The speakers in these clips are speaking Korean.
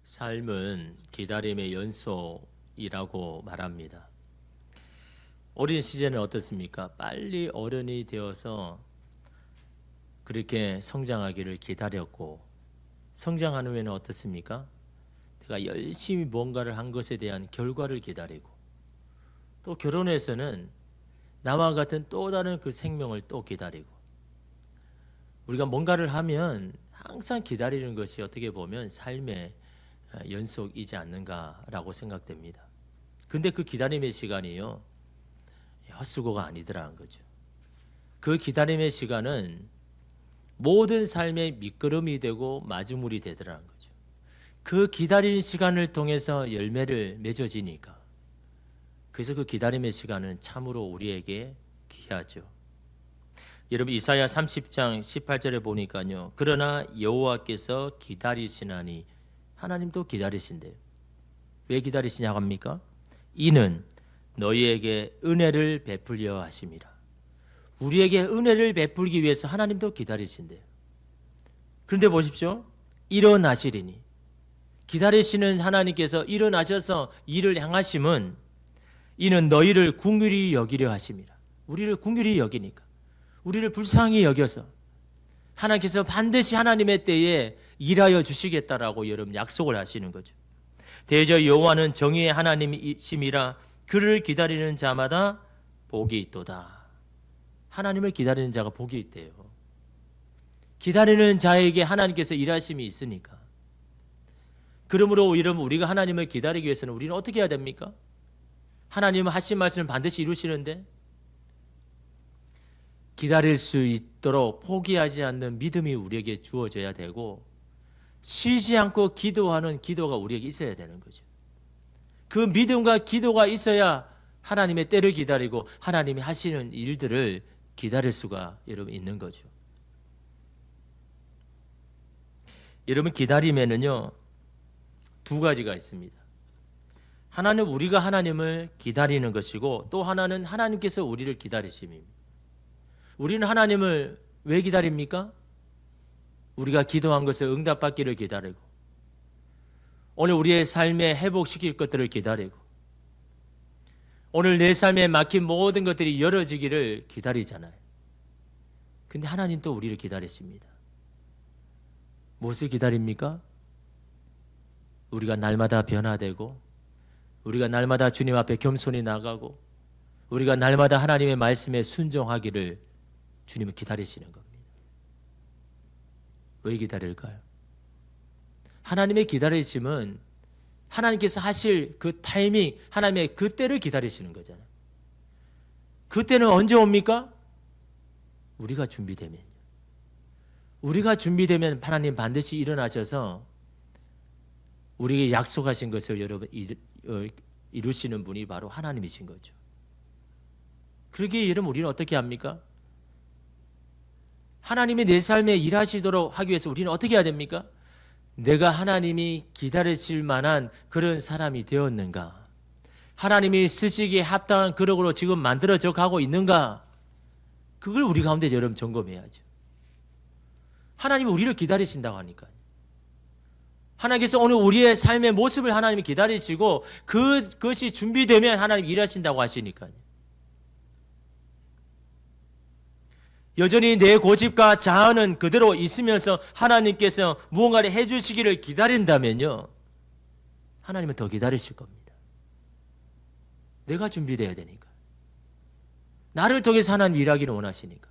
삶은 기다림의 연속이라고 말합니다. 어린 시절은 어떻습니까? 빨리 어른이 되어서 그렇게 성장하기를 기다렸고, 성장한 후에는 어떻습니까? 내가 열심히 뭔가를 한 것에 대한 결과를 기다리고, 또 결혼해서는 나와 같은 또 다른 그 생명을 또 기다리고, 우리가 뭔가를 하면 항상 기다리는 것이 어떻게 보면 삶의 연속이지 않는가라고 생각됩니다. 근데 그 기다림의 시간이요, 헛수고가 아니더라는 거죠. 그 기다림의 시간은 모든 삶의 밑거름이 되고 마주물이 되더라는 거죠. 그 기다리는 시간을 통해서 열매를 맺어지니까, 그래서 그 기다림의 시간은 참으로 우리에게 귀하죠. 여러분, 이사야 30장 18절에 보니까요, 그러나 여호와께서 기다리시나니, 하나님도 기다리신대요. 왜 기다리시냐고 합니까? 이는 너희에게 은혜를 베풀려 하심이라. 우리에게 은혜를 베풀기 위해서 하나님도 기다리신대요. 그런데 보십시오, 일어나시리니, 기다리시는 하나님께서 일어나셔서 일을 행하심은 이는 너희를 긍휼히 여기려 하심이라. 우리를 긍휼히 여기니까, 우리를 불쌍히 여겨서 하나님께서 반드시 하나님의 때에 일하여 주시겠다라고 여러분 약속을 하시는 거죠. 대저 여호와는 정의의 하나님이심이라. 그를 기다리는 자마다 복이 있도다. 하나님을 기다리는 자가 복이 있대요. 기다리는 자에게 하나님께서 일하심이 있으니까. 그러므로 여러분, 우리가 하나님을 기다리기 위해서는 우리는 어떻게 해야 됩니까? 하나님은 하신 말씀을 반드시 이루시는데, 기다릴 수 있도록 포기하지 않는 믿음이 우리에게 주어져야 되고, 쉬지 않고 기도하는 기도가 우리에게 있어야 되는 거죠. 그 믿음과 기도가 있어야 하나님의 때를 기다리고 하나님이 하시는 일들을 기다릴 수가 여러분 있는 거죠. 여러분, 기다림에는요 두 가지가 있습니다. 하나는 우리가 하나님을 기다리는 것이고, 또 하나는 하나님께서 우리를 기다리심입니다. 우리는 하나님을 왜 기다립니까? 우리가 기도한 것을 응답받기를 기다리고, 오늘 우리의 삶에 회복시킬 것들을 기다리고, 오늘 내 삶에 막힌 모든 것들이 열어지기를 기다리잖아요. 근데 하나님 또 우리를 기다리십니다. 무엇을 기다립니까? 우리가 날마다 변화되고, 우리가 날마다 주님 앞에 겸손히 나가고, 우리가 날마다 하나님의 말씀에 순종하기를 주님은 기다리시는 겁니다. 왜 기다릴까요? 하나님의 기다리심은 하나님께서 하실 그 타이밍, 하나님의 그 때를 기다리시는 거잖아요. 그 때는 언제 옵니까? 우리가 준비되면요. 우리가 준비되면 하나님 반드시 일어나셔서 우리에게 약속하신 것을 여러분 이루시는 분이 바로 하나님이신 거죠. 그러기에 여러분, 우리는 어떻게 합니까? 하나님이 내 삶에 일하시도록 하기 위해서 우리는 어떻게 해야 됩니까? 내가 하나님이 기다리실 만한 그런 사람이 되었는가? 하나님이 쓰시기에 합당한 그릇으로 지금 만들어져 가고 있는가? 그걸 우리 가운데 여러분 점검해야죠. 하나님이 우리를 기다리신다고 하니까요. 하나님께서 오늘 우리의 삶의 모습을 하나님이 기다리시고, 그것이 준비되면 하나님 일하신다고 하시니까요. 여전히 내 고집과 자아는 그대로 있으면서 하나님께서 무언가를 해주시기를 기다린다면요, 하나님은 더 기다리실 겁니다. 내가 준비되어야 되니까. 나를 통해서 하나님 일하기를 원하시니까.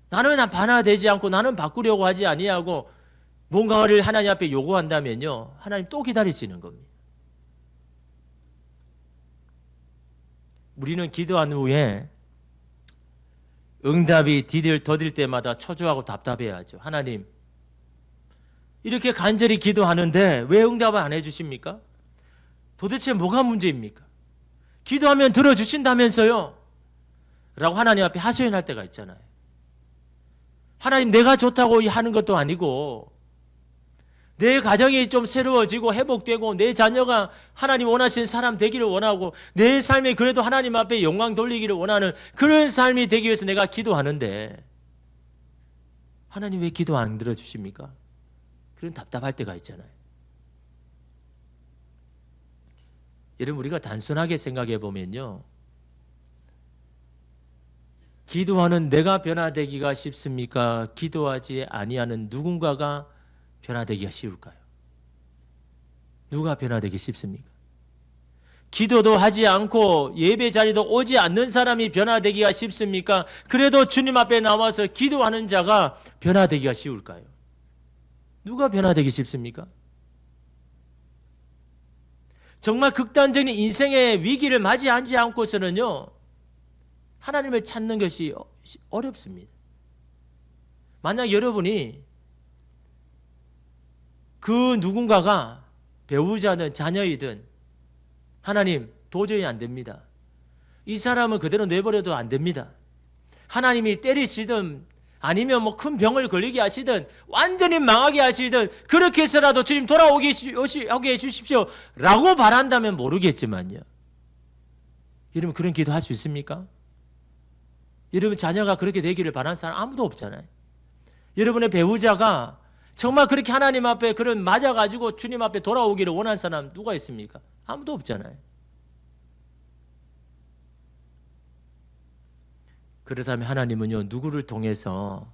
나는 반화되지 않고 나는 바꾸려고 하지 아니하고 뭔가를 하나님 앞에 요구한다면요, 하나님 또 기다리시는 겁니다. 우리는 기도한 후에 응답이 더딜 때마다 초조하고 답답해야죠. 하나님, 이렇게 간절히 기도하는데 왜 응답을 안 해주십니까? 도대체 뭐가 문제입니까? 기도하면 들어주신다면서요? 라고 하나님 앞에 하소연할 때가 있잖아요. 하나님, 내가 좋다고 하는 것도 아니고, 내 가정이 좀 새로워지고 회복되고, 내 자녀가 하나님 원하시는 사람 되기를 원하고, 내 삶에 그래도 하나님 앞에 영광 돌리기를 원하는 그런 삶이 되기 위해서 내가 기도하는데, 하나님 왜 기도 안 들어주십니까? 그런 답답할 때가 있잖아요. 여러분 우리가 단순하게 생각해 보면요, 기도하는 내가 변화되기가 쉽습니까? 기도하지 아니하는 누군가가 변화되기가 쉬울까요? 누가 변화되기 쉽습니까? 기도도 하지 않고 예배 자리도 오지 않는 사람이 변화되기가 쉽습니까? 그래도 주님 앞에 나와서 기도하는 자가 변화되기가 쉬울까요? 누가 변화되기 쉽습니까? 정말 극단적인 인생의 위기를 맞이하지 않고서는요, 하나님을 찾는 것이 어렵습니다. 만약 여러분이 그 누군가가 배우자든 자녀이든 하나님 도저히 안 됩니다. 이 사람은 그대로 내버려도 안 됩니다. 하나님이 때리시든 아니면 뭐 큰 병을 걸리게 하시든 완전히 망하게 하시든 그렇게 해서라도 주님 돌아오게 해주십시오 라고 바란다면 모르겠지만요, 여러분 그런 기도 할 수 있습니까? 여러분 자녀가 그렇게 되기를 바라는 사람 아무도 없잖아요. 여러분의 배우자가 정말 그렇게 하나님 앞에 그런 맞아가지고 주님 앞에 돌아오기를 원하는 사람 누가 있습니까? 아무도 없잖아요. 그렇다면 하나님은요, 누구를 통해서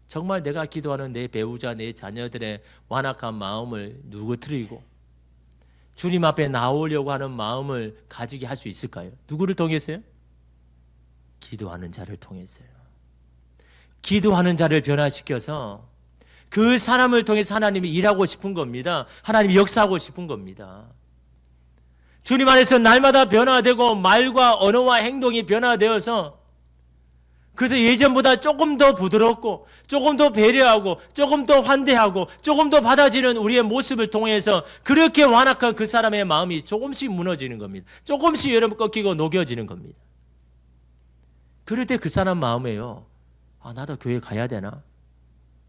정말 내가 기도하는 내 배우자, 내 자녀들의 완악한 마음을 누구트리고 주님 앞에 나오려고 하는 마음을 가지게 할 수 있을까요? 누구를 통해서요? 기도하는 자를 통해서요. 기도하는 자를 변화시켜서 그 사람을 통해서 하나님이 일하고 싶은 겁니다. 하나님이 역사하고 싶은 겁니다. 주님 안에서 날마다 변화되고 말과 언어와 행동이 변화되어서 그래서 예전보다 조금 더 부드럽고 조금 더 배려하고 조금 더 환대하고 조금 더 받아지는 우리의 모습을 통해서 그렇게 완악한 그 사람의 마음이 조금씩 무너지는 겁니다. 조금씩 여러분 꺾이고 녹여지는 겁니다. 그럴 때 그 사람 마음에요, 아 나도 교회 가야 되나?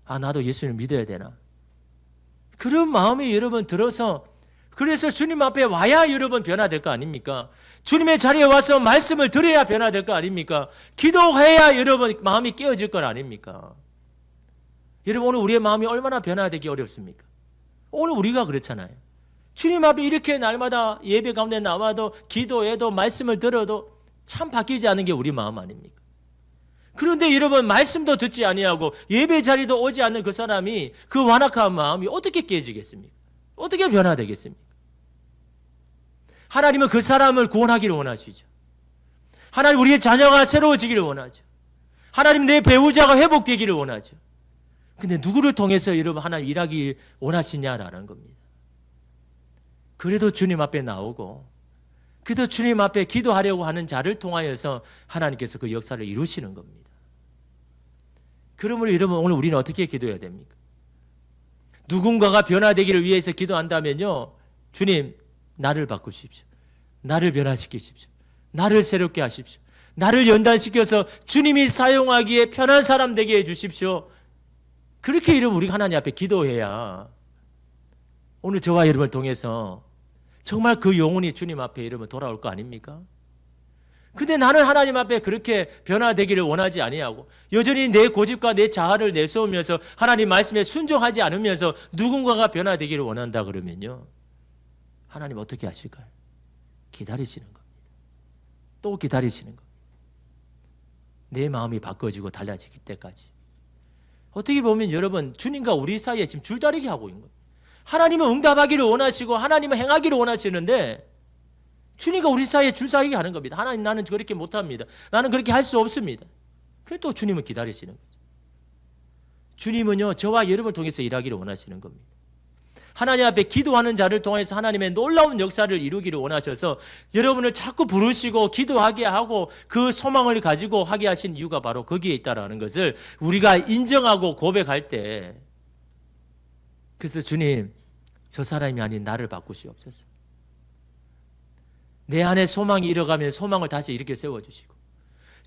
아 나도 예수를 믿어야 되나? 그런 마음이 여러분 들어서 그래서 주님 앞에 와야 여러분 변화될 거 아닙니까? 주님의 자리에 와서 말씀을 들어야 변화될 거 아닙니까? 기도해야 여러분 마음이 깨어질 거 아닙니까? 여러분 오늘 우리의 마음이 얼마나 변화되기 어렵습니까? 오늘 우리가 그렇잖아요. 주님 앞에 이렇게 날마다 예배 가운데 나와도 기도해도 말씀을 들어도 참 바뀌지 않은 게 우리 마음 아닙니까? 그런데 여러분 말씀도 듣지 아니하고 예배 자리도 오지 않는 그 사람이 그 완악한 마음이 어떻게 깨지겠습니까? 어떻게 변화되겠습니까? 하나님은 그 사람을 구원하기를 원하시죠. 하나님 우리의 자녀가 새로워지기를 원하죠. 하나님 내 배우자가 회복되기를 원하죠. 근데 누구를 통해서 여러분 하나님 일하기 원하시냐라는 겁니다. 그래도 주님 앞에 나오고 그래도 주님 앞에 기도하려고 하는 자를 통하여서 하나님께서 그 역사를 이루시는 겁니다. 그러므로 여러분 오늘 우리는 어떻게 기도해야 됩니까? 누군가가 변화되기를 위해서 기도한다면요, 주님 나를 바꾸십시오. 나를 변화시키십시오. 나를 새롭게 하십시오. 나를 연단시켜서 주님이 사용하기에 편한 사람 되게 해주십시오. 그렇게 여러분 우리가 하나님 앞에 기도해야 오늘 저와 여러분을 통해서 정말 그 영혼이 주님 앞에 여러분 돌아올 거 아닙니까? 근데 나는 하나님 앞에 그렇게 변화되기를 원하지 아니하고 여전히 내 고집과 내 자아를 내세우면서 하나님 말씀에 순종하지 않으면서 누군가가 변화되기를 원한다 그러면요, 하나님 어떻게 하실까요? 기다리시는 겁니다. 또 기다리시는 겁니다. 내 마음이 바꿔지고 달라질 때까지. 어떻게 보면 여러분 주님과 우리 사이에 지금 줄다리기 하고 있는 거예요. 하나님은 응답하기를 원하시고 하나님은 행하기를 원하시는데 주님과 우리 사이에 줄다리기 하는 겁니다. 하나님 나는 그렇게 못합니다. 나는 그렇게 할 수 없습니다. 그래 또 주님은 기다리시는 거죠. 주님은요 저와 여러분을 통해서 일하기를 원하시는 겁니다. 하나님 앞에 기도하는 자를 통해서 하나님의 놀라운 역사를 이루기를 원하셔서 여러분을 자꾸 부르시고 기도하게 하고 그 소망을 가지고 하게 하신 이유가 바로 거기에 있다는 것을 우리가 인정하고 고백할 때, 그래서 주님 저 사람이 아닌 나를 바꾸시옵소서. 내 안에 소망이 잃어가면 소망을 다시 이렇게 세워주시고,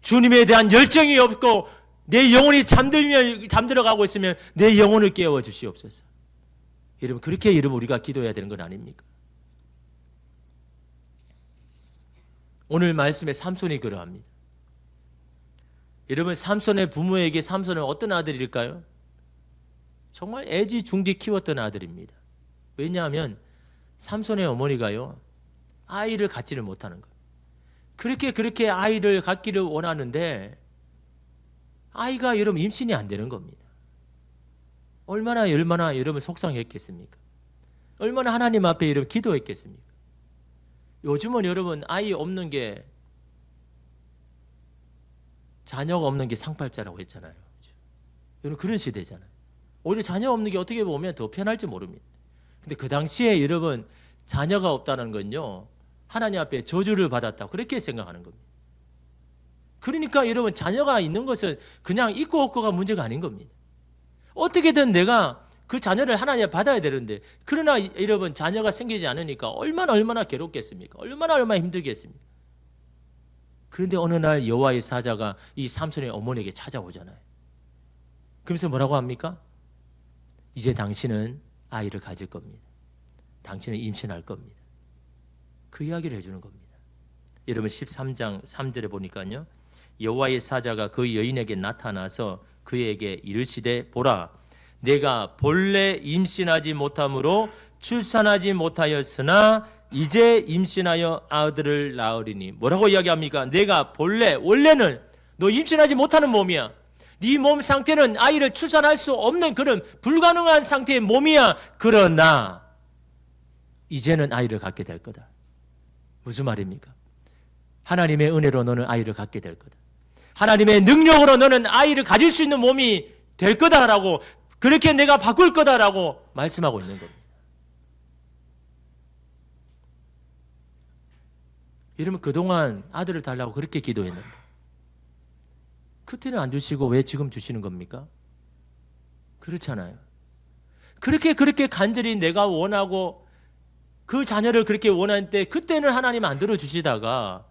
주님에 대한 열정이 없고 내 영혼이 잠들어가고 있으면 내 영혼을 깨워주시옵소서. 여러분 그렇게 여러분 우리가 기도해야 되는 건 아닙니까? 오늘 말씀에 삼손이 그러합니다. 여러분 삼손의 부모에게 삼손은 어떤 아들일까요? 정말 애지중지 키웠던 아들입니다. 왜냐하면 삼손의 어머니가요 아이를 갖지를 못하는 거예요. 그렇게 아이를 갖기를 원하는데 아이가 여러분 임신이 안 되는 겁니다. 얼마나 여러분 속상했겠습니까? 얼마나 하나님 앞에 여러분 기도했겠습니까? 요즘은 여러분 아이 없는 게, 자녀가 없는 게 상팔자라고 했잖아요. 여러분 그런 시대잖아요. 오히려 자녀 없는 게 어떻게 보면 더 편할지 모릅니다. 근데 그 당시에 여러분 자녀가 없다는 건요, 하나님 앞에 저주를 받았다, 그렇게 생각하는 겁니다. 그러니까 여러분 자녀가 있는 것은 그냥 있고 없고가 문제가 아닌 겁니다. 어떻게든 내가 그 자녀를 하나님 앞에 받아야 되는데, 그러나 여러분 자녀가 생기지 않으니까 얼마나 괴롭겠습니까? 얼마나 힘들겠습니까? 그런데 어느 날 여호와의 사자가 이 삼손의 어머니에게 찾아오잖아요. 그러면서 뭐라고 합니까? 이제 당신은 아이를 가질 겁니다. 당신은 임신할 겁니다. 그 이야기를 해주는 겁니다. 여러분 13장 3절에 보니까요, 여호와의 사자가 그 여인에게 나타나서 그에게 이르시되 보라, 내가 본래 임신하지 못함으로 출산하지 못하였으나 이제 임신하여 아들을 낳으리니. 뭐라고 이야기합니까? 내가 원래는 너 임신하지 못하는 몸이야. 네 몸 상태는 아이를 출산할 수 없는 그런 불가능한 상태의 몸이야. 그러나 이제는 아이를 갖게 될 거다. 무슨 말입니까? 하나님의 은혜로 너는 아이를 갖게 될 거다. 하나님의 능력으로 너는 아이를 가질 수 있는 몸이 될 거다라고, 그렇게 내가 바꿀 거다라고 말씀하고 있는 겁니다. 여러분 그동안 아들을 달라고 그렇게 기도했는데 그때는 안 주시고 왜 지금 주시는 겁니까? 그렇잖아요. 그렇게 간절히 내가 원하고 그 자녀를 그렇게 원하는데 그때는 하나님 안 들어주시다가,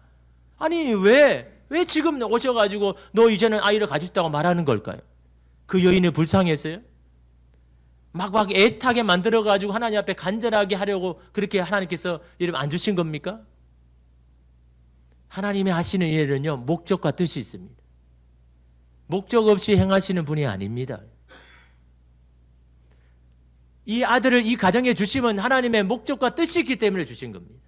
아니 왜 지금 오셔가지고 너 이제는 아이를 가졌다고 말하는 걸까요? 그 여인이 불쌍했어요? 막 애타게 만들어가지고 하나님 앞에 간절하게 하려고 그렇게 하나님께서 이름 안 주신 겁니까? 하나님이 하시는 일은요, 목적과 뜻이 있습니다. 목적 없이 행하시는 분이 아닙니다. 이 아들을 이 가정에 주시면 하나님의 목적과 뜻이 있기 때문에 주신 겁니다.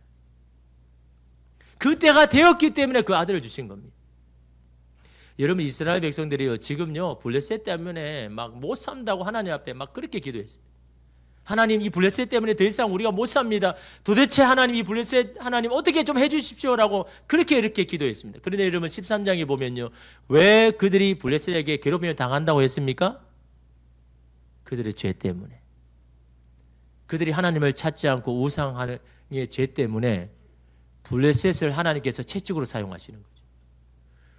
그 때가 되었기 때문에 그 아들을 주신 겁니다. 여러분 이스라엘 백성들이요, 지금요 블레셋 때문에 막 못 산다고 하나님 앞에 막 그렇게 기도했습니다. 하나님 이 블레셋 때문에 더 이상 우리가 못 삽니다. 도대체 하나님 이 블레셋 하나님 어떻게 좀 해주십시오라고 이렇게 기도했습니다. 그런데 여러분 13장에 보면요, 왜 그들이 블레셋에게 괴롭힘을 당한다고 했습니까? 그들의 죄 때문에. 그들이 하나님을 찾지 않고 우상의 죄 때문에 블레셋을 하나님께서 채찍으로 사용하시는 거죠.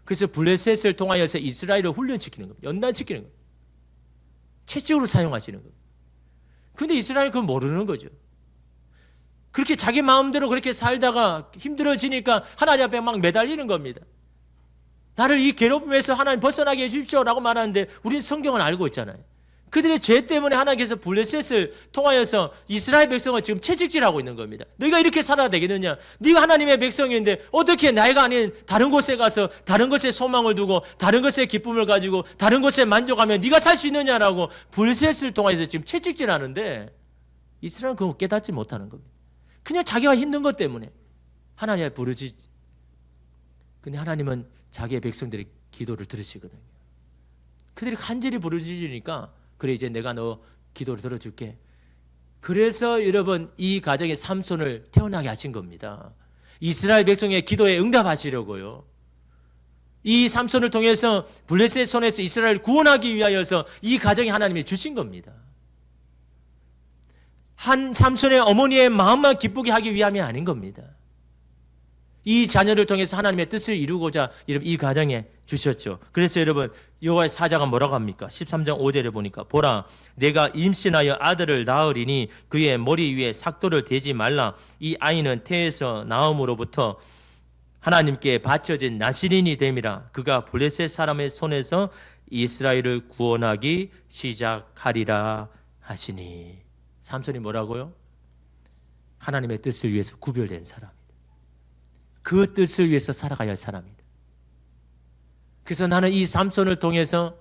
그래서 블레셋을 통하여서 이스라엘을 훈련시키는 겁니다. 연단시키는 겁니다. 채찍으로 사용하시는 겁니다. 근데 이스라엘은 그걸 모르는 거죠. 그렇게 자기 마음대로 그렇게 살다가 힘들어지니까 하나님 앞에 막 매달리는 겁니다. 나를 이 괴롭힘에서 하나님 벗어나게 해주십시오라고 말하는데 우리는 성경을 알고 있잖아요. 그들의 죄 때문에 하나님께서 블레셋을 통하여서 이스라엘 백성을 지금 채찍질하고 있는 겁니다. 너희가 이렇게 살아야 되겠느냐? 네가 하나님의 백성인데 어떻게 나이가 아닌 다른 곳에 가서 다른 것에 소망을 두고 다른 것에 기쁨을 가지고 다른 것에 만족하면 네가 살 수 있느냐라고 블레셋을 통하여서 지금 채찍질하는데 이스라엘은 그거 깨닫지 못하는 겁니다. 그냥 자기가 힘든 것 때문에 하나님을 부르짖지. 근데 하나님은 자기의 백성들의 기도를 들으시거든요. 그들이 간절히 부르짖으니까 그래 이제 내가 너 기도를 들어줄게. 그래서 여러분 이 가정에 삼손을 태어나게 하신 겁니다. 이스라엘 백성의 기도에 응답하시려고요. 이 삼손을 통해서 블레셋 손에서 이스라엘을 구원하기 위하여서 이 가정에 하나님이 주신 겁니다. 한 삼손의 어머니의 마음만 기쁘게 하기 위함이 아닌 겁니다. 이 자녀를 통해서 하나님의 뜻을 이루고자 이 가정에 주셨죠. 그래서 여러분 여호와의 사자가 뭐라고 합니까? 13장 5절에 보니까 보라, 내가 임신하여 아들을 낳으리니 그의 머리 위에 삭도를 대지 말라. 이 아이는 태에서 나음으로부터 하나님께 바쳐진 나시린이 됨이라. 그가 블레셋 사람의 손에서 이스라엘을 구원하기 시작하리라 하시니. 삼손이 뭐라고요? 하나님의 뜻을 위해서 구별된 사람. 그 뜻을 위해서 살아가야 할 사람이다. 그래서 나는 이 삼손을 통해서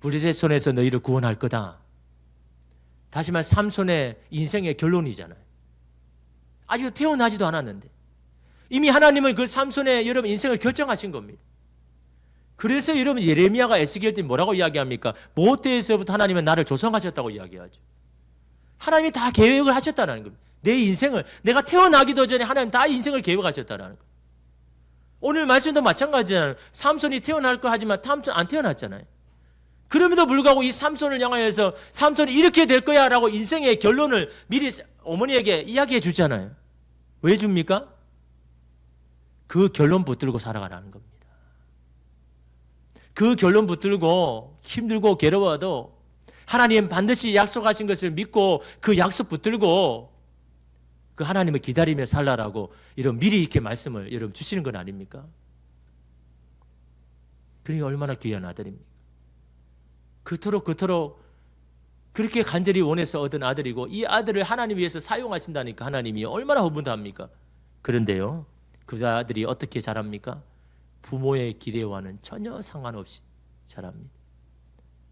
블레셋 손에서 너희를 구원할 거다. 다시 말해 삼손의 인생의 결론이잖아요. 아직 태어나지도 않았는데 이미 하나님은 그 삼손의 여러분 인생을 결정하신 겁니다. 그래서 여러분 예레미야가 에스겔 때 뭐라고 이야기합니까? 모태에서부터 하나님은 나를 조성하셨다고 이야기하죠. 하나님이 다 계획을 하셨다는 겁니다. 내 인생을 내가 태어나기도 전에 하나님 다 인생을 계획하셨다는 거예요. 오늘 말씀도 마찬가지잖아요. 삼손이 태어날 거 하지만 삼손 안 태어났잖아요. 그럼에도 불구하고 이 삼손을 향하여서 삼손이 이렇게 될 거야 라고 인생의 결론을 미리 어머니에게 이야기해 주잖아요. 왜 줍니까? 그 결론 붙들고 살아가라는 겁니다. 그 결론 붙들고 힘들고 괴로워도 하나님 반드시 약속하신 것을 믿고 그 약속 붙들고 그 하나님을 기다리며 살라라고 이런 미리 이렇게 말씀을 여러분 주시는 건 아닙니까? 그러니 얼마나 귀한 아들입니까? 그토록 그렇게 간절히 원해서 얻은 아들이고 이 아들을 하나님 위해서 사용하신다니까 하나님이 얼마나 허분합니까? 그런데요, 그 아들이 어떻게 자랍니까? 부모의 기대와는 전혀 상관없이 자랍니다.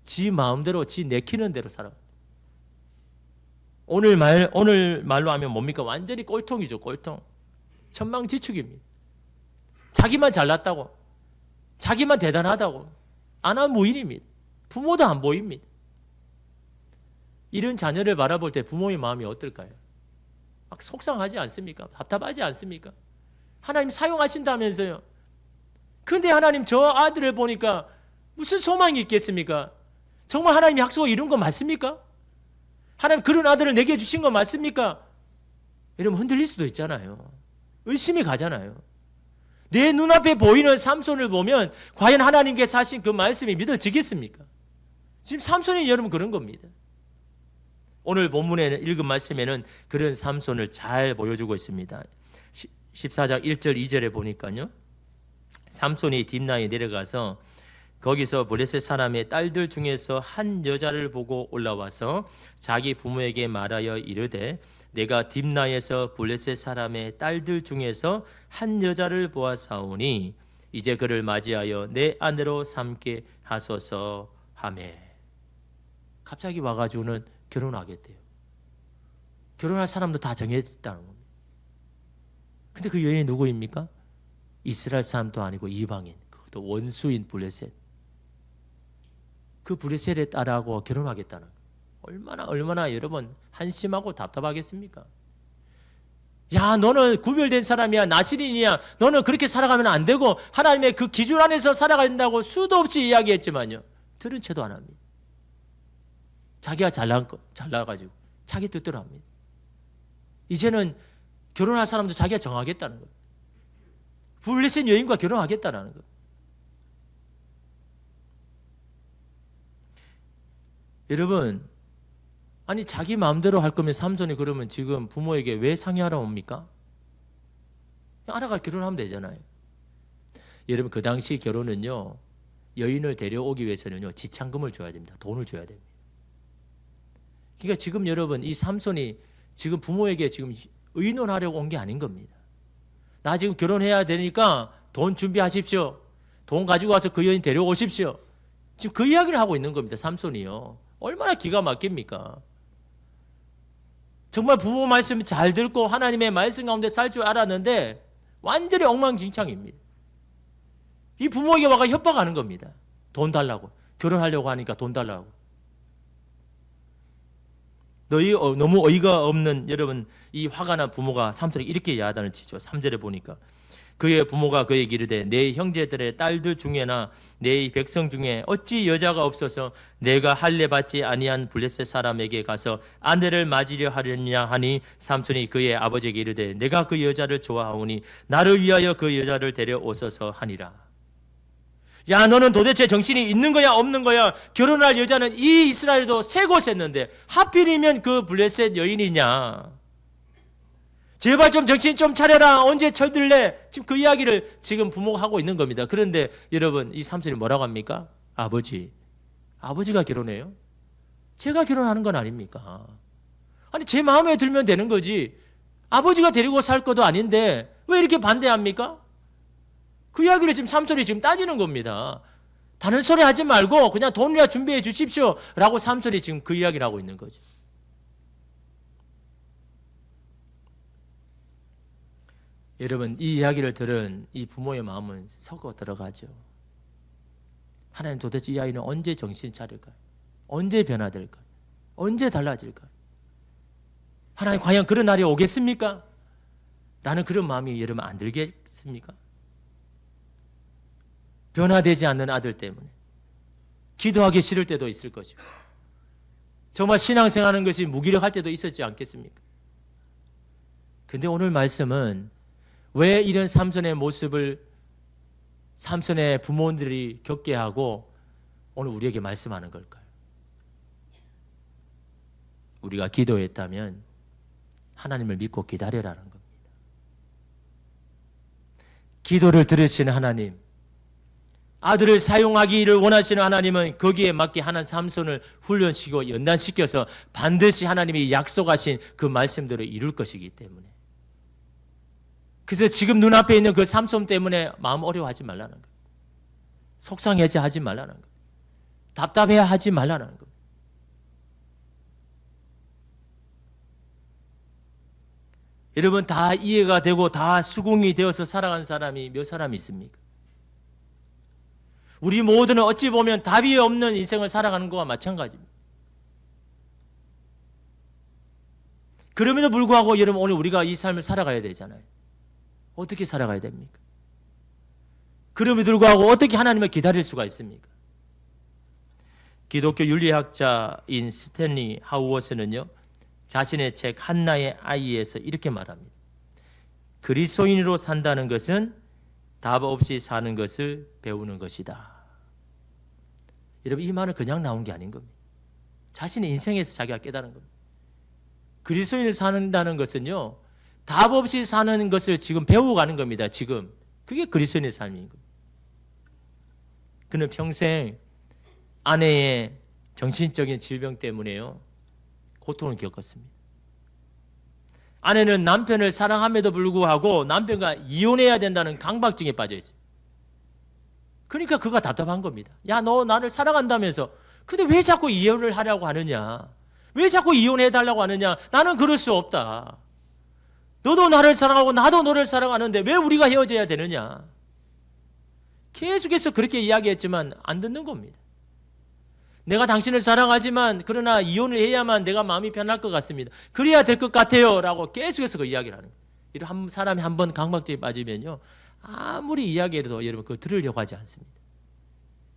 지 마음대로 지 내키는 대로 살아. 오늘 말로 하면 뭡니까? 완전히 꼴통이죠, 꼴통. 천방지축입니다. 자기만 잘났다고, 자기만 대단하다고, 아나무인입니다. 부모도 안 보입니다. 이런 자녀를 바라볼 때 부모의 마음이 어떨까요? 막 속상하지 않습니까? 답답하지 않습니까? 하나님 사용하신다면서요. 그런데 하나님 저 아들을 보니까 무슨 소망이 있겠습니까? 정말 하나님이 약속을 이룬 거 맞습니까? 하나님 그런 아들을 내게 주신 거 맞습니까? 여러분 흔들릴 수도 있잖아요. 의심이 가잖아요. 내 눈앞에 보이는 삼손을 보면 과연 하나님께서 하신 그 말씀이 믿어지겠습니까? 지금 삼손이 여러분 그런 겁니다. 오늘 본문에 읽은 말씀에는 그런 삼손을 잘 보여주고 있습니다. 14장 1절 2절에 보니까요. 삼손이 딥나에 내려가서 거기서 블레셋 사람의 딸들 중에서 한 여자를 보고 올라와서 자기 부모에게 말하여 이르되 내가 딥나에서 블레셋 사람의 딸들 중에서 한 여자를 보았사오니 이제 그를 맞이하여 내 아내로 삼게 하소서 하매. 갑자기 와가지고는 결혼하겠대요. 결혼할 사람도 다 정해졌다는 겁니다. 근데 그 여인이 누구입니까? 이스라엘 사람도 아니고 이방인, 그것도 원수인 블레셋. 그 블레셋의 딸하고 결혼하겠다는 거예요. 얼마나 여러분 한심하고 답답하겠습니까? 야, 너는 구별된 사람이야, 나시린이야. 너는 그렇게 살아가면 안 되고 하나님의 그 기준 안에서 살아가야 된다고 수도 없이 이야기했지만요. 들은 채도 안 합니다. 자기가 잘나가지고 자기 뜻대로 합니다. 이제는 결혼할 사람도 자기가 정하겠다는 거예요. 블레셋 여인과 결혼하겠다는 거예요. 여러분, 아니 자기 마음대로 할 거면 삼손이 그러면 지금 부모에게 왜 상의하러 옵니까? 알아가 결혼하면 되잖아요. 여러분 그 당시 결혼은요, 여인을 데려오기 위해서는요 지참금을 줘야 됩니다. 돈을 줘야 됩니다. 그러니까 지금 여러분 이 삼손이 지금 부모에게 지금 의논하려고 온 게 아닌 겁니다. 나 지금 결혼해야 되니까 돈 준비하십시오. 돈 가지고 와서 그 여인 데려오십시오. 지금 그 이야기를 하고 있는 겁니다. 삼손이요. 얼마나 기가 막힙니까? 정말 부모 말씀 잘 듣고 하나님의 말씀 가운데 살 줄 알았는데 완전히 엉망진창입니다. 이 부모에게 와가 협박하는 겁니다. 돈 달라고. 결혼하려고 하니까 돈 달라고. 너무 어이가 없는 여러분 이 화가 난 부모가 삼손에게 이렇게 야단을 치죠. 3절에 보니까 그의 부모가 그에게 이르되 내 형제들의 딸들 중에나 내 백성 중에 어찌 여자가 없어서 내가 할례 받지 아니한 블레셋 사람에게 가서 아내를 맞이려 하려냐 하니 삼손이 그의 아버지에게 이르되 내가 그 여자를 좋아하오니 나를 위하여 그 여자를 데려오소서 하니라. 야, 너는 도대체 정신이 있는 거야 없는 거야? 결혼할 여자는 이 이스라엘도 세 곳에 있는데 하필이면 그 블레셋 여인이냐? 제발 좀 정신 좀 차려라. 언제 철들래? 지금 그 이야기를 지금 부모가 하고 있는 겁니다. 그런데 여러분 이 삼손이 뭐라고 합니까? 아버지가 결혼해요? 제가 결혼하는 건 아닙니까? 아니 제 마음에 들면 되는 거지. 아버지가 데리고 살 것도 아닌데 왜 이렇게 반대합니까? 그 이야기를 지금 삼손이 지금 따지는 겁니다. 다른 소리 하지 말고 그냥 돈이나 준비해 주십시오 라고 삼손이 지금 그 이야기를 하고 있는 거죠. 여러분, 이 이야기를 들은 이 부모의 마음은 썩어 들어가죠. 하나님, 도대체 이 아이는 언제 정신 차릴까요? 언제 변화될까요? 언제 달라질까요? 하나님, 과연 그런 날이 오겠습니까? 라는 그런 마음이 여러분 안 들겠습니까? 변화되지 않는 아들 때문에 기도하기 싫을 때도 있을 것이고, 정말 신앙생활하는 것이 무기력할 때도 있었지 않겠습니까? 근데 오늘 말씀은 왜 이런 삼손의 모습을 삼손의 부모들이 겪게 하고 오늘 우리에게 말씀하는 걸까요? 우리가 기도했다면 하나님을 믿고 기다려라는 겁니다. 기도를 들으시는 하나님, 아들을 사용하기를 원하시는 하나님은 거기에 맞게 하나님 삼손을 훈련시키고 연단시켜서 반드시 하나님이 약속하신 그 말씀대로 이룰 것이기 때문에, 그래서 지금 눈앞에 있는 그 삼손 때문에 마음 어려워하지 말라는 거예요. 속상해져 하지 말라는 거예요. 답답해야 하지 말라는 거예요. 여러분, 다 이해가 되고 다 수긍이 되어서 살아간 사람이 몇 사람이 있습니까? 우리 모두는 어찌 보면 답이 없는 인생을 살아가는 것과 마찬가지입니다. 그럼에도 불구하고 여러분, 오늘 우리가 이 삶을 살아가야 되잖아요. 어떻게 살아가야 됩니까? 그럼에도 불구하고 어떻게 하나님을 기다릴 수가 있습니까? 기독교 윤리학자인 스탠리 하우어스는요, 자신의 책 한나의 아이에서 이렇게 말합니다. 그리스도인으로 산다는 것은 답 없이 사는 것을 배우는 것이다. 여러분, 이 말은 그냥 나온 게 아닌 겁니다. 자신의 인생에서 자기가 깨달은 겁니다. 그리스도인을 산다는 것은요, 답 없이 사는 것을 지금 배워가는 겁니다. 지금 그게 그리스도인의 삶인 겁니다. 그는 평생 아내의 정신적인 질병 때문에요, 고통을 겪었습니다. 아내는 남편을 사랑함에도 불구하고 남편과 이혼해야 된다는 강박증에 빠져 있습니다. 그러니까 그가 답답한 겁니다. 야, 너 나를 사랑한다면서 근데 왜 자꾸 이혼을 하려고 하느냐? 왜 자꾸 이혼해달라고 하느냐? 나는 그럴 수 없다. 너도 나를 사랑하고 나도 너를 사랑하는데 왜 우리가 헤어져야 되느냐? 계속해서 그렇게 이야기했지만 안 듣는 겁니다. 내가 당신을 사랑하지만 그러나 이혼을 해야만 내가 마음이 편할 것 같습니다. 그래야 될 것 같아요 라고 계속해서 그 이야기를 하는 거예요. 이런 사람이 한번 강박증에 빠지면요, 아무리 이야기해도 여러분 그거 들으려고 하지 않습니다.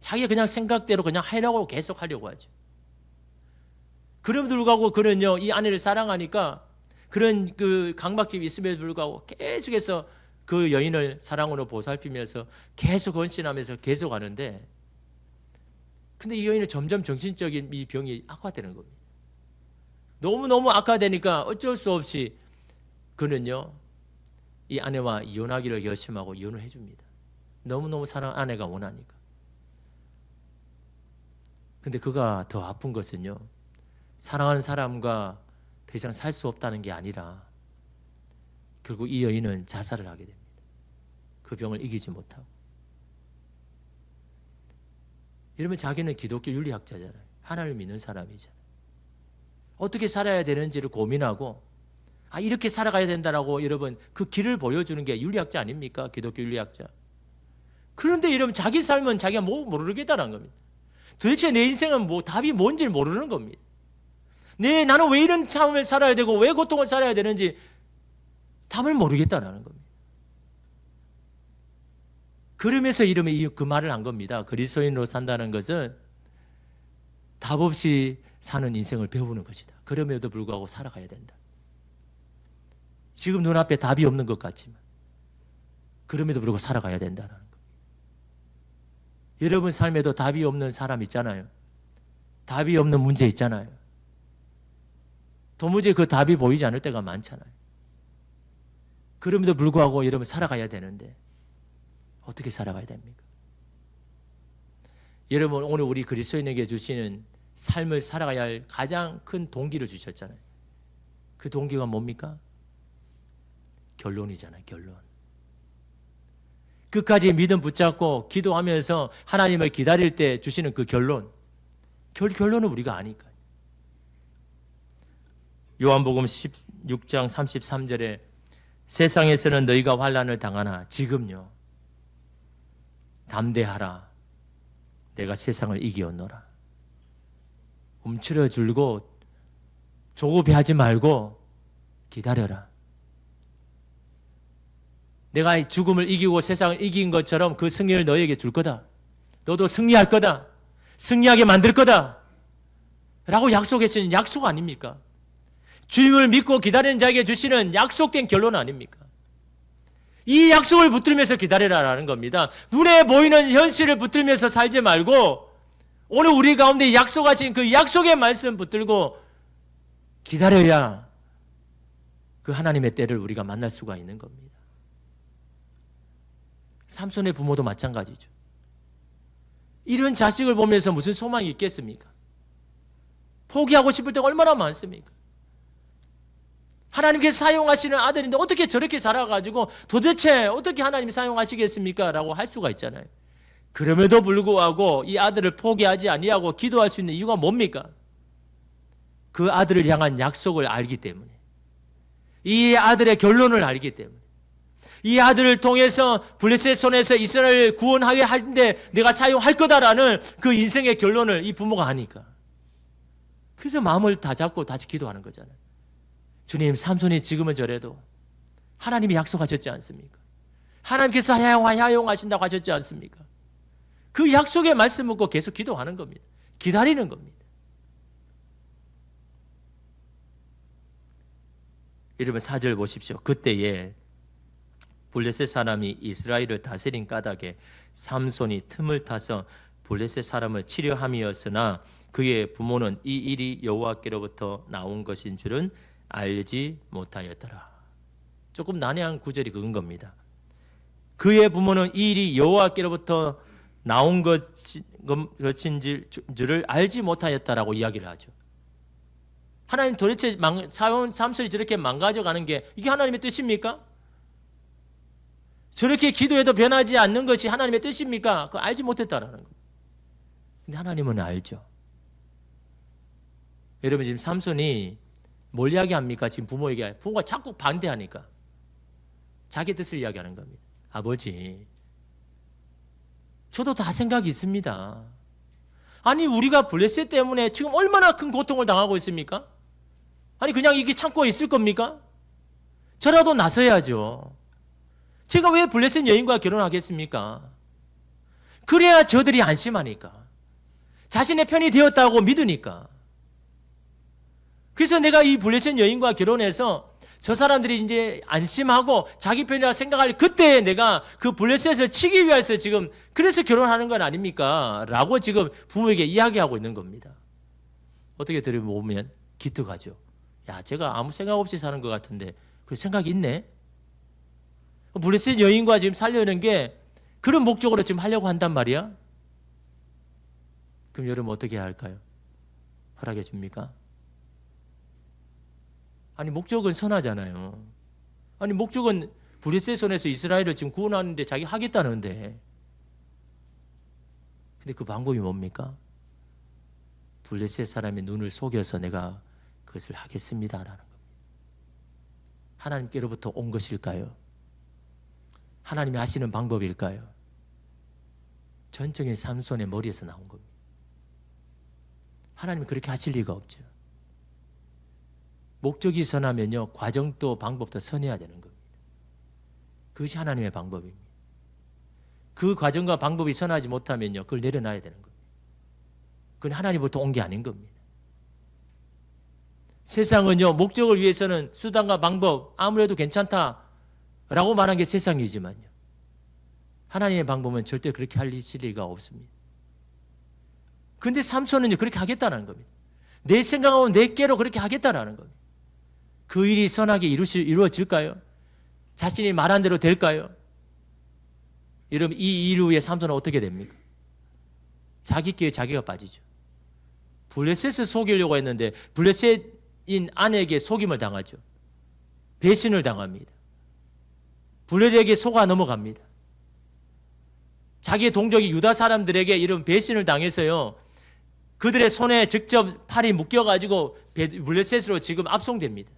자기가 그냥 생각대로 그냥 하려고 계속 하려고 하죠. 그럼에도 불구하고 그는요, 이 아내를 사랑하니까 그런 그 강박증이 있음에도 불구하고 계속해서 그 여인을 사랑으로 보살피면서 계속 헌신하면서 계속 하는데, 근데 이 여인은 점점 정신적인 이 병이 악화되는 겁니다. 너무너무 악화되니까 어쩔 수 없이 그는요, 이 아내와 이혼하기를 결심하고 이혼을 해줍니다. 너무너무 사랑 아내가 원하니까. 근데 그가 더 아픈 것은요, 사랑하는 사람과 더 이상 살 수 없다는 게 아니라 결국 이 여인은 자살을 하게 됩니다. 그 병을 이기지 못하고. 여러분, 자기는 기독교 윤리학자잖아요. 하나님을 믿는 사람이잖아요. 어떻게 살아야 되는지를 고민하고, 이렇게 살아가야 된다라고 여러분 그 길을 보여주는 게 윤리학자 아닙니까? 기독교 윤리학자. 그런데 여러분, 자기 삶은 자기가 모르겠다는 겁니다. 도대체 내 인생은 답이 뭔지를 모르는 겁니다. 나는 왜 이런 삶을 살아야 되고 왜 고통을 살아야 되는지 답을 모르겠다는 겁니다. 그러면서 이름이 그 말을 한 겁니다. 그리스도인으로 산다는 것은 답 없이 사는 인생을 배우는 것이다. 그럼에도 불구하고 살아가야 된다. 지금 눈앞에 답이 없는 것 같지만 그럼에도 불구하고 살아가야 된다는 것. 여러분 삶에도 답이 없는 사람 있잖아요. 답이 없는 문제 있잖아요. 도무지 그 답이 보이지 않을 때가 많잖아요. 그럼에도 불구하고 여러분 살아가야 되는데 어떻게 살아가야 됩니까? 여러분, 오늘 우리 그리스도인에게 주시는 삶을 살아가야 할 가장 큰 동기를 주셨잖아요. 그 동기가 뭡니까? 결론이잖아요. 결론. 끝까지 믿음 붙잡고 기도하면서 하나님을 기다릴 때 주시는 그 결론. 결론은 우리가 아니까요. 요한복음 16장 33절에 세상에서는 너희가 환난을 당하나 지금요 담대하라. 내가 세상을 이기었노라. 움츠러 줄고 조급해하지 말고 기다려라. 내가 죽음을 이기고 세상을 이긴 것처럼 그 승리를 너에게 줄 거다. 너도 승리할 거다. 승리하게 만들 거다. 라고 약속했으니 약속 아닙니까? 주님을 믿고 기다리는 자에게 주시는 약속된 결론 아닙니까? 이 약속을 붙들면서 기다리라라는 겁니다. 눈에 보이는 현실을 붙들면서 살지 말고 오늘 우리 가운데 약속하신 그 약속의 말씀 붙들고 기다려야 그 하나님의 때를 우리가 만날 수가 있는 겁니다. 삼손의 부모도 마찬가지죠. 이런 자식을 보면서 무슨 소망이 있겠습니까? 포기하고 싶을 때가 얼마나 많습니까? 하나님께서 사용하시는 아들인데 어떻게 저렇게 자라가지고 도대체 어떻게 하나님이 사용하시겠습니까? 라고 할 수가 있잖아요. 그럼에도 불구하고 이 아들을 포기하지 아니하고 기도할 수 있는 이유가 뭡니까? 그 아들을 향한 약속을 알기 때문에, 이 아들의 결론을 알기 때문에, 이 아들을 통해서 블레셋 손에서 이스라엘을 구원하게 하는데 내가 사용할 거다라는 그 인생의 결론을 이 부모가 아니까. 그래서 마음을 다 잡고 다시 기도하는 거잖아요. 주님, 삼손이 지금은 저래도 하나님이 약속하셨지 않습니까? 하나님께서 사용하신다고 하셨지 않습니까? 그 약속의 말씀 묻고 계속 기도하는 겁니다. 기다리는 겁니다. 여러분 4절 보십시오. 그때에 블레셋 사람이 이스라엘을 다스린 까닭에 삼손이 틈을 타서 블레셋 사람을 치려함이었으나 그의 부모는 이 일이 여호와께로부터 나온 것인 줄은 알지 못하였더라. 조금 난해한 구절이 그건 겁니다. 그의 부모는 이 일이 여호와께로부터 나온 것인 줄을 알지 못하였다라고 이야기를 하죠. 하나님 도대체 삼손이 저렇게 망가져가는 게 이게 하나님의 뜻입니까? 저렇게 기도해도 변하지 않는 것이 하나님의 뜻입니까? 그거 알지 못했다라는 겁니다. 근데 하나님은 알죠. 여러분 지금 삼손이 뭘 이야기합니까? 지금 부모가 자꾸 반대하니까 자기 뜻을 이야기하는 겁니다. 아버지, 저도 다 생각이 있습니다. 아니 우리가 블레셋 때문에 지금 얼마나 큰 고통을 당하고 있습니까? 아니 그냥 이게 참고 있을 겁니까? 저라도 나서야죠. 제가 왜 블레셋 여인과 결혼하겠습니까? 그래야 저들이 안심하니까, 자신의 편이 되었다고 믿으니까. 그래서 내가 이 블레셋 여인과 결혼해서 저 사람들이 이제 안심하고 자기 편이라 생각할 그때 내가 그 블레셋을 치기 위해서 지금 그래서 결혼하는 건 아닙니까? 라고 지금 부모에게 이야기하고 있는 겁니다. 어떻게 들어보면 기특하죠. 야, 제가 아무 생각 없이 사는 것 같은데 그 생각이 있네. 블레셋 여인과 지금 살려는 게 그런 목적으로 지금 하려고 한단 말이야. 그럼 여러분 어떻게 해야 할까요? 허락해 줍니까? 아니 목적은 선하잖아요. 아니 목적은 블레셋 손에서 이스라엘을 지금 구원하는데 자기 하겠다는데, 근데 그 방법이 뭡니까? 블레셋 사람의 눈을 속여서 내가 그것을 하겠습니다라는 겁니다. 하나님께로부터 온 것일까요? 하나님이 하시는 방법일까요? 전적인 삼손의 머리에서 나온 겁니다. 하나님이 그렇게 하실 리가 없죠. 목적이 선하면요, 과정도 방법도 선해야 되는 겁니다. 그것이 하나님의 방법입니다. 그 과정과 방법이 선하지 못하면요, 그걸 내려놔야 되는 겁니다. 그건 하나님부터 온 게 아닌 겁니다. 세상은요, 목적을 위해서는 수단과 방법 아무래도 괜찮다라고 말한 게 세상이지만요, 하나님의 방법은 절대 그렇게 할 리가 없습니다. 그런데 삼손은요, 그렇게 하겠다는 겁니다. 내 생각하고 내 깨로 그렇게 하겠다는 겁니다. 그 일이 선하게 이루어질까요? 자신이 말한 대로 될까요? 여러분 이 일 후에 삼손은 어떻게 됩니까? 자기 끼에 자기가 빠지죠. 블레셋을 속이려고 했는데 블레셋인 아내에게 속임을 당하죠. 배신을 당합니다. 블레셋에게 속아 넘어갑니다. 자기의 동족이 유다 사람들에게 이런 배신을 당해서요, 그들의 손에 직접 팔이 묶여가지고 블레셋으로 지금 압송됩니다.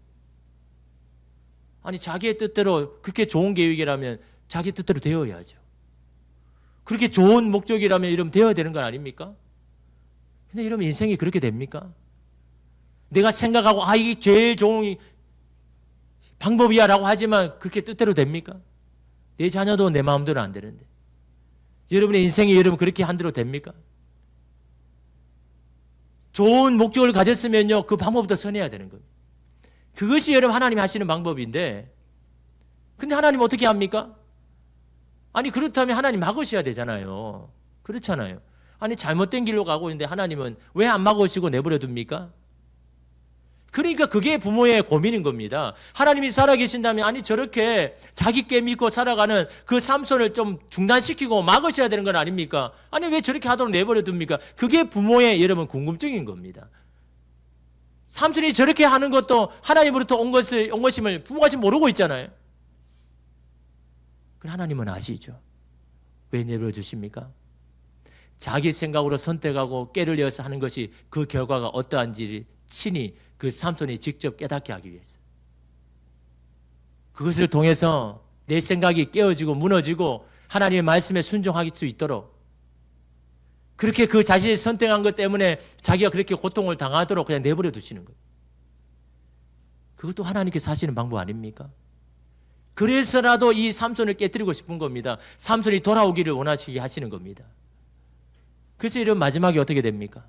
아니 자기의 뜻대로 그렇게 좋은 계획이라면 자기 뜻대로 되어야죠. 그렇게 좋은 목적이라면 이러면 되어야 되는 건 아닙니까? 근데 이러면 인생이 그렇게 됩니까? 내가 생각하고 이게 제일 좋은 방법이야 라고 하지만 그렇게 뜻대로 됩니까? 내 자녀도 내 마음대로 안 되는데 여러분의 인생이 여러분 그렇게 한 대로 됩니까? 좋은 목적을 가졌으면요 그 방법부터 선해야 되는 겁니다. 그것이 여러분 하나님이 하시는 방법인데 근데 하나님 어떻게 합니까? 아니 그렇다면 하나님 막으셔야 되잖아요. 그렇잖아요. 아니 잘못된 길로 가고 있는데 하나님은 왜 안 막으시고 내버려 둡니까? 그러니까 그게 부모의 고민인 겁니다. 하나님이 살아계신다면 아니 저렇게 자기 께 믿고 살아가는 그 삼손을 좀 중단시키고 막으셔야 되는 건 아닙니까? 아니 왜 저렇게 하도록 내버려 둡니까? 그게 부모의 여러분 궁금증인 겁니다. 삼손이 저렇게 하는 것도 하나님으로부터 온 것임을 부모가 지금 모르고 있잖아요. 하나님은 아시죠? 왜 내버려 주십니까? 자기 생각으로 선택하고 깨를 내어서 하는 것이 그 결과가 어떠한지 친히 그 삼손이 직접 깨닫게 하기 위해서 그것을 통해서 내 생각이 깨어지고 무너지고 하나님의 말씀에 순종할 수 있도록 그렇게 그 자신이 선택한 것 때문에 자기가 그렇게 고통을 당하도록 그냥 내버려 두시는 거예요. 그것도 하나님께서 하시는 방법 아닙니까? 그래서라도 이 삼손을 깨뜨리고 싶은 겁니다. 삼손이 돌아오기를 원하시게 하시는 겁니다. 그래서 이런 마지막이 어떻게 됩니까?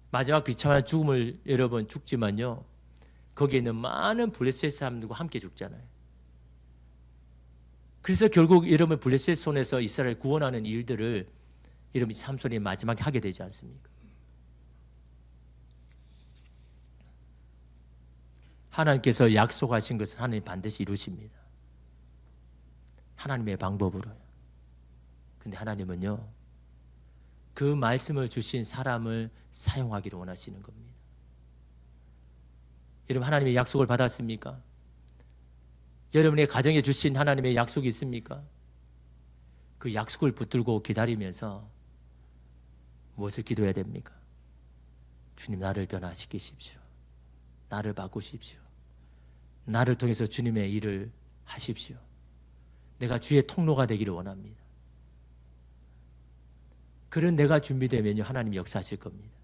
마지막 비참한 죽음을 여러분 죽지만요. 거기에 있는 많은 블레셋 사람들과 함께 죽잖아요. 그래서 결국 여러분 블레셋 손에서 이스라엘 구원하는 일들을 여러분 삼손이 마지막에 하게 되지 않습니까? 하나님께서 약속하신 것을 하나님 반드시 이루십니다. 하나님의 방법으로요. 근데 하나님은요. 그 말씀을 주신 사람을 사용하기를 원하시는 겁니다. 여러분 하나님의 약속을 받았습니까? 여러분의 가정에 주신 하나님의 약속이 있습니까? 그 약속을 붙들고 기다리면서 무엇을 기도해야 됩니까? 주님 나를 변화시키십시오. 나를 바꾸십시오. 나를 통해서 주님의 일을 하십시오. 내가 주의 통로가 되기를 원합니다. 그런 내가 준비되면요 하나님 역사하실 겁니다.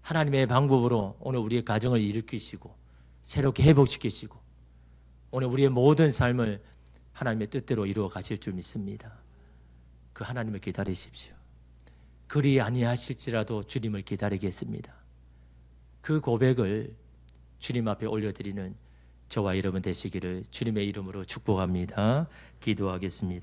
하나님의 방법으로 오늘 우리의 가정을 일으키시고 새롭게 회복시키시고 오늘 우리의 모든 삶을 하나님의 뜻대로 이루어 가실 줄 믿습니다. 그 하나님을 기다리십시오. 그리 아니하실지라도 주님을 기다리겠습니다. 그 고백을 주님 앞에 올려드리는 저와 여러분 되시기를 주님의 이름으로 축복합니다. 기도하겠습니다.